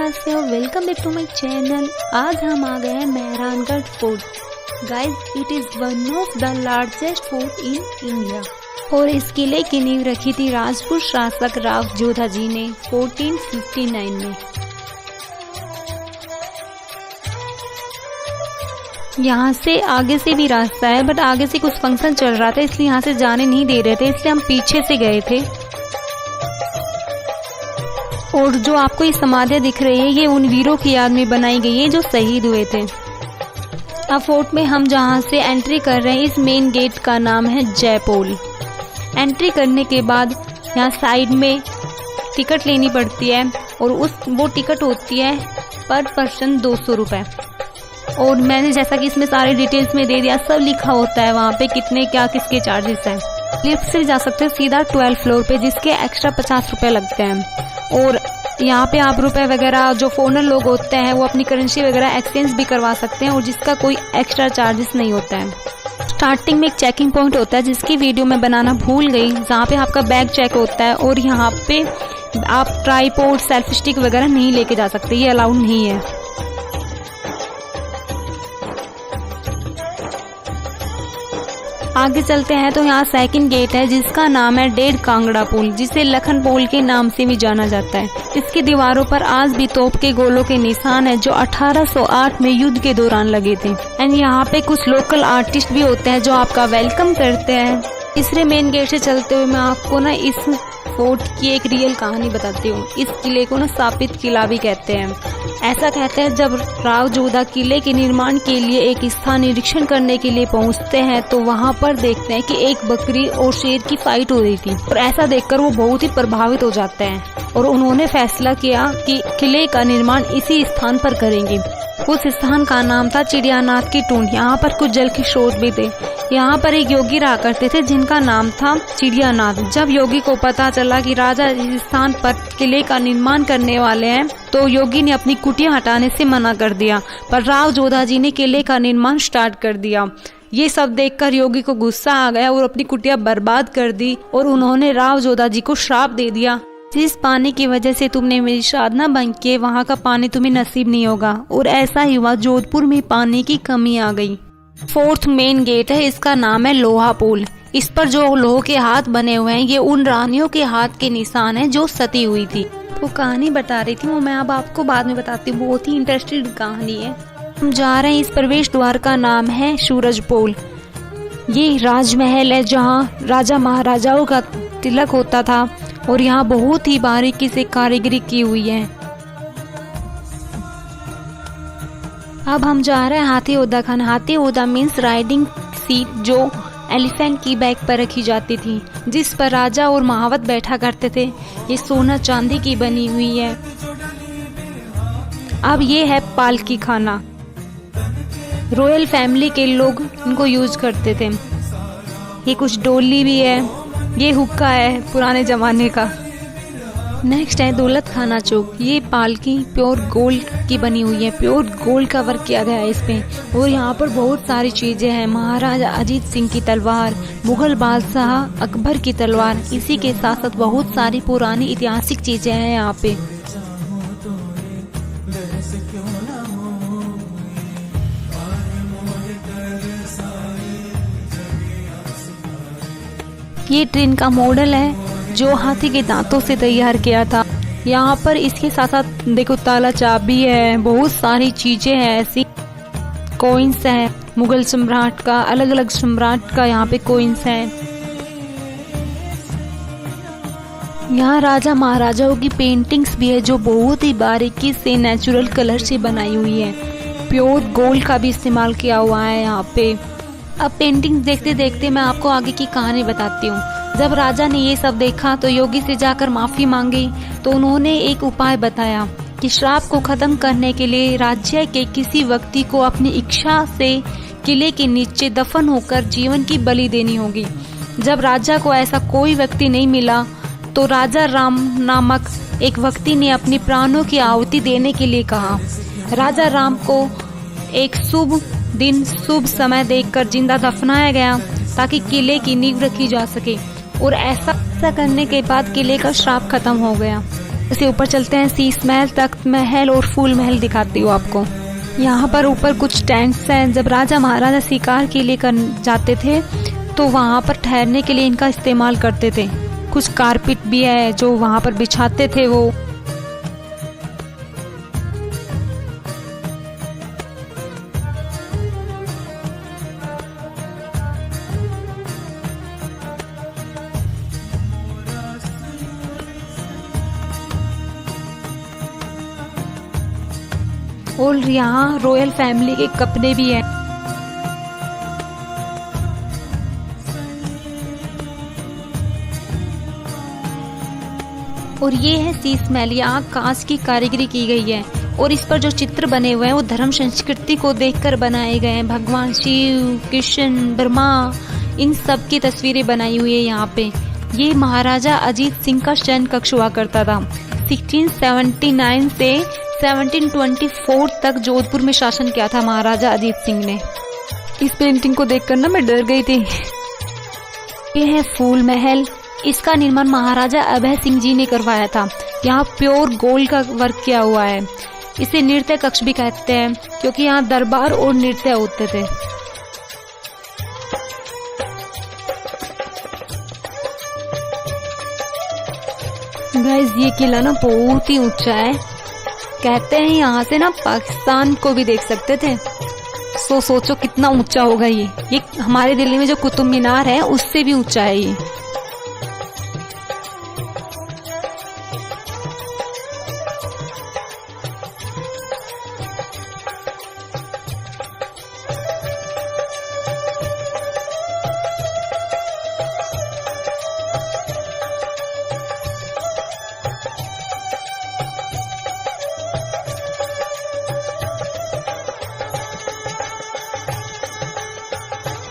अन्यवास्यो, welcome back to my channel. आज हम आ गए हैं Mehrangarh fort. Guys, it is one of the largest fort in India और इस किले की नींव रखी थी राजपूत शासक राव जोधा जी ने 1459 में। यहाँ से आगे से भी रास्ता है, बट आगे से कुछ फंक्शन चल रहा था इसलिए यहाँ से जाने नहीं दे रहे थे, इसलिए हम पीछे से गए थे। और जो आपको ये समाधियाँ दिख रही है, ये उन वीरों की याद में बनाई गई है जो शहीद हुए थे। अब फोर्ट में हम जहाँ से एंट्री कर रहे हैं, इस मेन गेट का नाम है जयपोल। एंट्री करने के बाद यहाँ साइड में टिकट लेनी पड़ती है और वो टिकट होती है पर पर्सन 200 रुपये। और मैंने जैसा कि इसमें सारे डिटेल्स में दे दिया, सब लिखा होता है वहाँ पे कितने क्या किसके चार्जेस हैं। लिफ्ट से जा सकते हो सीधा 12 फ्लोर पे, जिसके एक्स्ट्रा 50 रुपये लगते हैं। और यहाँ पे आप रुपए वगैरह, जो फॉरेनर लोग होते हैं वो अपनी करेंसी वगैरह एक्सचेंज भी करवा सकते हैं और जिसका कोई एक्स्ट्रा चार्जेस नहीं होता है। स्टार्टिंग में एक चेकिंग पॉइंट होता है जिसकी वीडियो मैं बनाना भूल गई, जहाँ पे आपका बैग चेक होता है और यहाँ पे आप ट्राइपॉड, सेल्फी स्टिक वगैरह नहीं लेके जा सकते, ये अलाउड नहीं है। आगे चलते हैं तो यहाँ सेकंड गेट है जिसका नाम है डेढ़ कांगड़ा पुल, जिसे लखन पुल के नाम से भी जाना जाता है। इसकी दीवारों पर आज भी तोप के गोलों के निशान है जो 1808 में युद्ध के दौरान लगे थे। एंड यहाँ पे कुछ लोकल आर्टिस्ट भी होते हैं जो आपका वेलकम करते हैं। तीसरे मेन गेट से चलते हुए मैं आपको ना इस फोर्ट की एक रियल कहानी बताती हूँ। इस किले को ना स्थापित किला भी कहते हैं। ऐसा कहते हैं जब राव जोधा किले के निर्माण के लिए एक स्थान निरीक्षण करने के लिए पहुंचते हैं तो वहां पर देखते हैं कि एक बकरी और शेर की फाइट हो रही थी। और ऐसा देखकर वो बहुत ही प्रभावित हो जाते हैं और उन्होंने फैसला किया कि किले का निर्माण इसी स्थान पर करेंगे। उस स्थान का नाम था चिड़ियानाथ की टूंड। यहाँ पर कुछ जल के स्रोत भी थे। यहाँ पर एक योगी रहा करते थे जिनका नाम था चिड़ियानाथ। जब योगी को पता चला कि राजा इस स्थान पर किले का निर्माण करने वाले हैं तो योगी ने अपनी कुटिया हटाने से मना कर दिया, पर राव जोधा जी ने किले का निर्माण स्टार्ट कर दिया। ये सब देखकर योगी को गुस्सा आ गया और अपनी कुटिया बर्बाद कर दी और उन्होंने राव जोधा जी को श्राप दे दिया, जिस पानी की वजह से तुमने मेरी साधना भंग की, वहाँ का पानी तुम्हें नसीब नहीं होगा। और ऐसा ही हुआ, जोधपुर में पानी की कमी आ गई। फोर्थ मेन गेट है, इसका नाम है लोहा पुल। इस पर जो लोहे के हाथ बने हुए हैं, ये उन रानियों के हाथ के निशान है जो सती हुई थी। वो कहानी बता रही थी, वो मैं अब आपको बाद में बताती हूँ, बहुत ही इंटरेस्टिंग कहानी है। हम जा रहे हैं, इस प्रवेश द्वार का नाम है सूरजपोल। ये राजमहल है जहाँ राजा महाराजाओं का तिलक होता था और यहाँ बहुत ही बारीकी से कारीगरी की हुई है। अब हम जा रहे हैं हाथी ओदा खाना। हाथी ओदा मीन्स राइडिंग सीट, जो एलिफेंट की बैक पर रखी जाती थी, जिस पर राजा और महावत बैठा करते थे। ये सोना चांदी की बनी हुई है। अब ये है पालकी खाना। रॉयल फैमिली के लोग इनको यूज करते थे। ये कुछ डोली भी है। ये हुक्का है पुराने जमाने का। नेक्स्ट है दौलत खाना चौक। ये पालकी प्योर गोल्ड की बनी हुई है। प्योर गोल्ड का वर्क किया गया है इस पे। और यहाँ पर बहुत सारी चीजें हैं। महाराजा अजीत सिंह की तलवार, मुगल बादशाह अकबर की तलवार, इसी के साथ साथ बहुत सारी पुरानी ऐतिहासिक चीजें हैं यहाँ पे। ये ट्रेन का मॉडल है जो हाथी के दांतों से तैयार किया था। यहाँ पर इसके साथ साथ देखो ताला चाबी है, बहुत सारी चीजें हैं ऐसी। कॉइन्स है मुगल सम्राट का, अलग अलग सम्राट का यहाँ पे कॉइन्स है। यहाँ राजा महाराजाओं की पेंटिंग्स भी है जो बहुत ही बारीकी से नेचुरल कलर से बनाई हुई है। प्योर गोल्ड का भी इस्तेमाल किया हुआ है यहाँ पे। अब पेंटिंग देखते देखते मैं आपको आगे की कहानी बताती हूँ। जब राजा ने ये सब देखा तो योगी से जाकर माफी मांगी तो उन्होंने एक उपाय बताया कि श्राप को खत्म करने के लिए राज्य के किसी व्यक्ति को अपनी इच्छा से किले के नीचे दफन होकर जीवन की बलि देनी होगी। जब राजा को ऐसा कोई व्यक्ति नहीं मिला तो राजा राम नामक एक व्यक्ति ने अपनी प्राणों की आहुति देने के लिए कहा। राजा राम को एक शुभ दिन शुभ समय देखकर जिंदा दफनाया गया ताकि किले की नींव रखी जा सके। और ऐसा करने के बाद किले का श्राप खत्म हो गया। इसे ऊपर चलते हैं। शीश महल, तख्त महल और फूल महल दिखाती हूँ आपको। यहाँ पर ऊपर कुछ टेंट्स हैं। जब राजा महाराजा शिकार के लिए कर जाते थे तो वहाँ पर ठहरने के लिए इनका इस्तेमाल करते थे। कुछ कारपेट भी है जो वहाँ पर बिछाते थे वो। और यहाँ रॉयल फैमिली के कपड़े भी हैं। और ये है शीश महल। यहाँ कांच की कारीगरी की गई है और इस पर जो चित्र बने हुए हैं वो धर्म संस्कृति को देखकर बनाए गए हैं। भगवान शिव, कृष्ण, ब्रह्मा, इन सब की तस्वीरें बनाई हुई है यहाँ पे। ये महाराजा अजीत सिंह का शयन कक्ष हुआ करता था। 1679 से 1724 तक जोधपुर में शासन किया था महाराजा अजीत सिंह ने। इस पेंटिंग को देखकर ना मैं डर गई थी। ये है फूल महल। इसका निर्माण महाराजा अभय सिंह जी ने करवाया था। यहाँ प्योर गोल्ड का वर्क किया हुआ है। इसे नृत्य कक्ष भी कहते हैं क्योंकि यहाँ दरबार और नृत्य होते थे। गाइस ये किला ना बहुत ही ऊंचा है। कहते हैं यहाँ से ना पाकिस्तान को भी देख सकते थे। सोचो कितना ऊंचा होगा ये हमारे दिल्ली में जो कुतुब मीनार है उससे भी ऊंचा है ये।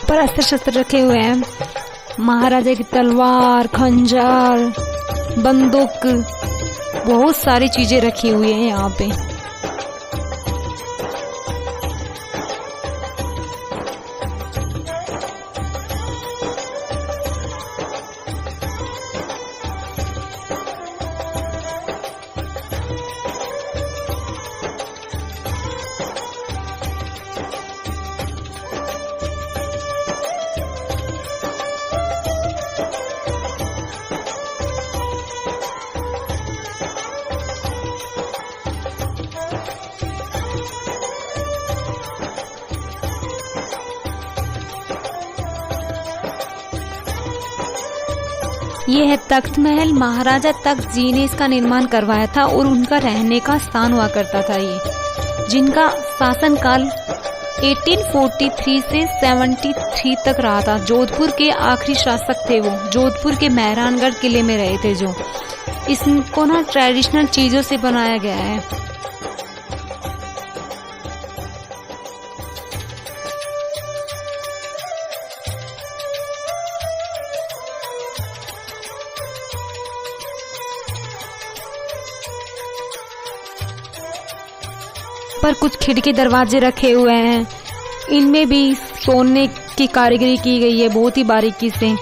पर अस्त्र शस्त्र रखे हुए हैं। महाराजा की तलवार, खंजर, बंदूक, बहुत सारी चीजें रखी हुई हैं यहाँ पे। ये है तख्त महल। महाराजा तख्त जी ने इसका निर्माण करवाया था और उनका रहने का स्थान हुआ करता था ये, जिनका शासनकाल 1843 से 73 तक रहा था। जोधपुर के आखिरी शासक थे वो। जोधपुर के मेहरानगढ़ किले में रहे थे जो। इसको ना ट्रेडिशनल चीजों से बनाया गया है। पर कुछ खिड़की दरवाजे रखे हुए हैं। इनमें भी सोने की कारीगरी की गई है बहुत ही बारीकी से।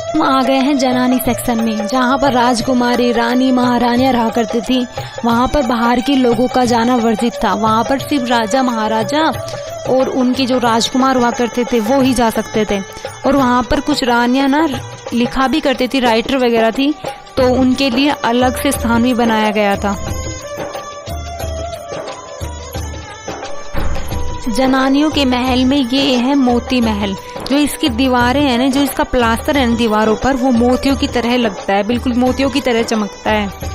हम आ गए हैं जनानी सेक्शन में, जहाँ पर राजकुमारी, रानी, महारानियां रहा करती थी। वहाँ पर बाहर के लोगों का जाना वर्जित था। वहाँ पर सिर्फ राजा, महाराजा और उनके जो राजकुमार हुआ करते थे वो ही जा सकते थे। और वहाँ पर कुछ रानियां ना लिखा भी करती थी, राइटर वगैरह थी, तो उनके लिए अलग से स्थान भी बनाया गया था। जनानियों के महल में ये है मोती महल। जो इसकी दीवारें हैं ना, जो इसका प्लास्टर है ना दीवारों पर, वो मोतियों की तरह लगता है, बिल्कुल मोतियों की तरह चमकता है।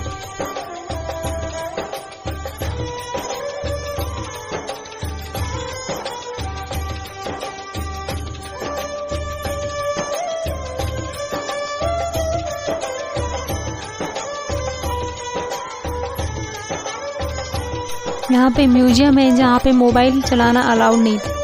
यहाँ पे म्यूजियम है जहाँ पे मोबाइल चलाना अलाउड नहीं था।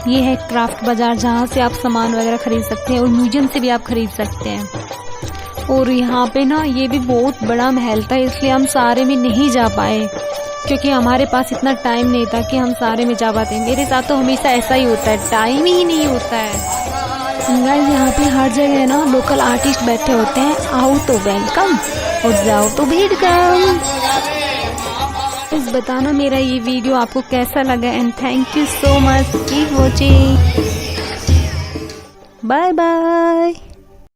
ये है क्राफ्ट बाजार जहाँ से आप सामान वगैरह खरीद सकते हैं और म्यूजियम से भी आप खरीद सकते हैं। और यहाँ पे ना ये भी बहुत बड़ा महल था, इसलिए हम सारे में नहीं जा पाए क्योंकि हमारे पास इतना टाइम नहीं था कि हम सारे में जा पाते। मेरे साथ तो हमेशा ऐसा ही होता है, टाइम ही नहीं होता है। गाइस यहाँ पे हर जगह ना लोकल आर्टिस्ट बैठे होते हैं, आओ तो वेलकम और जाओ तो वेलकम। प्लीज बताना मेरा ये वीडियो आपको कैसा लगा and thank you so much, keep watching, bye bye.